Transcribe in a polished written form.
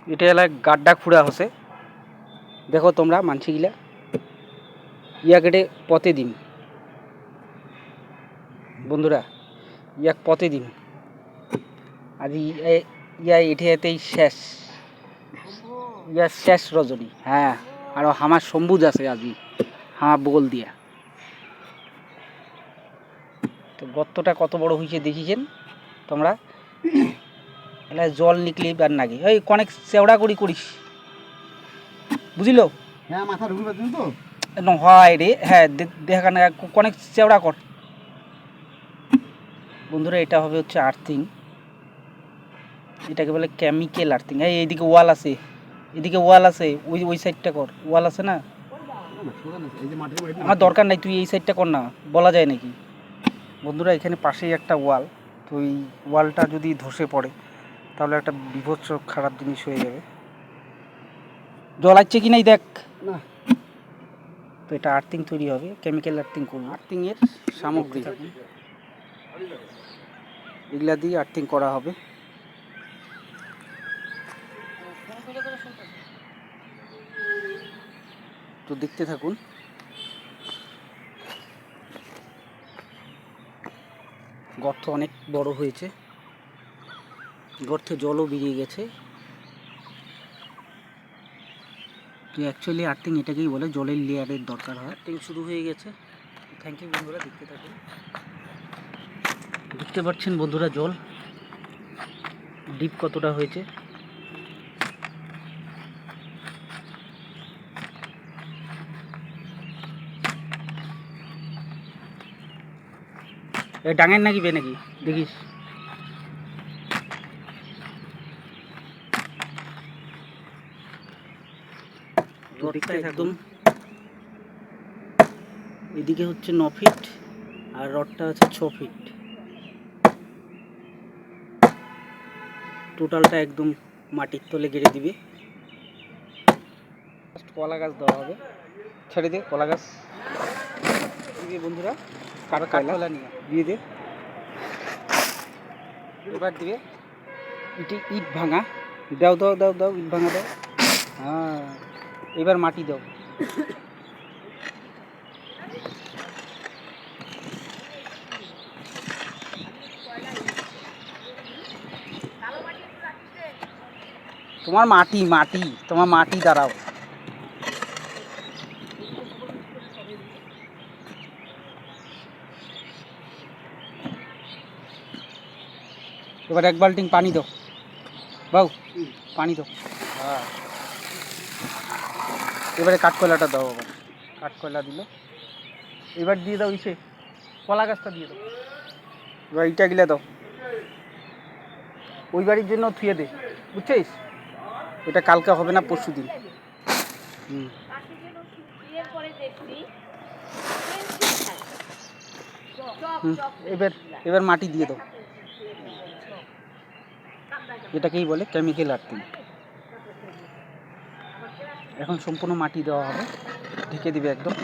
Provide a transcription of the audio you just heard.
এটা এলা গাড্ডা খুঁড়া হসে। দেখো তোমরা মানছিগিলা ইয়াকেটে পথে দিন বন্ধুরা, ইয়াক পথে দিন আজ ইয়া এতেই শেষ, ইয়া শেষ রজনী। হ্যাঁ, আর আমার সম্বুজ আছে আজি আমার বগল দিয়া। তো গর্তটা কত বড় হয়েছে দেখিছেন তোমরা? এলা জল নিকলি আর নাকি ওই অনেক চেওড়া করি করিস, বুঝিল? হ্যাঁ, মাথা ঢুকবে তুমি তো হয় রে। হ্যাঁ, দেখা অনেক চেওড়া কর বন্ধুরা। এটা হবে হচ্ছে আর্থিং, এটাকে বলে কেমিক্যাল আর্থিং। এইদিকে ওয়াল আছে, এদিকে ওয়াল আছে, ওই ওই সাইডটা কর। ওয়াল আছে না, আমার দরকার নাই, তুই এই সাইডটা কর না, বলা যায় নাকি বন্ধুরা? এখানে পাশেই একটা ওয়াল, তো এই ওয়ালটা যদি ধসে পড়ে তাহলে একটা বিভৎস খারাপ জিনিস হয়ে যাবে। জল আসছে কি নাই দেখ না। তো এটা আর্থিং তৈরি হবে, কেমিক্যাল আর্থিং করবো। আর্থিংয়ের সামগ্রী এগুলা দিয়ে আর্থিং করা হবে। তো দেখতে থাকুন। গর্ত অনেক বড় হয়েছে, গর্তে জলও বেরিয়ে গেছে। তো অ্যাকচুয়ালি আর্থিং এটাকেই বলে, জলের লেয়ারের দরকার হয়। আর্থিং শুরু হয়ে গেছে। থ্যাংক ইউ বন্ধুরা, দেখতে থাকুন। দেখতে পাচ্ছেন বন্ধুরা জল ডিপ কতটা হয়েছে। এ ডাঙের নাকি বে নাকি দেখিস। রডটা একদম এদিকে হচ্ছে 9 ফিট আর রডটা আছে 6 ফিট। টোটালটা একদম মাটির তলে গেড়ে দিবে। কলা গাছ দেওয়া হবে, ছেড়ে দে কলা গাছ দিবে বন্ধুরা। কাঠকয়লা নিয়ে দিয়ে দে। এবার দিবে ইট ভাঙা, দাও দাও দাও দাও, ইট ভাঙা দাও। হ্যাঁ, এবার মাটি দাও। তোমার মাটি তোমার মাটি দাঁড়াও। এবার 1 বালতি পানি দাও বাউ, পানি দাও। হ্যাঁ, এবারে কাঠকয়লাটা দাও। আবার কাঠকয়লা দিল, এবার দিয়ে দাও ইসে কলা গাছটা দিয়ে দাও। এবার ইটা গিলা দাও, ওই বাড়ির জন্য থুয়ে দে, বুঝছিস? এটা কালকে হবে না, পরশু দিন। এবার মাটি দিয়ে দাও। এটাকেই বলে কেমিক্যাল আর্থিং। এখন সম্পূর্ণ মাটি দেওয়া হবে, ঢেকে দিবে একদম।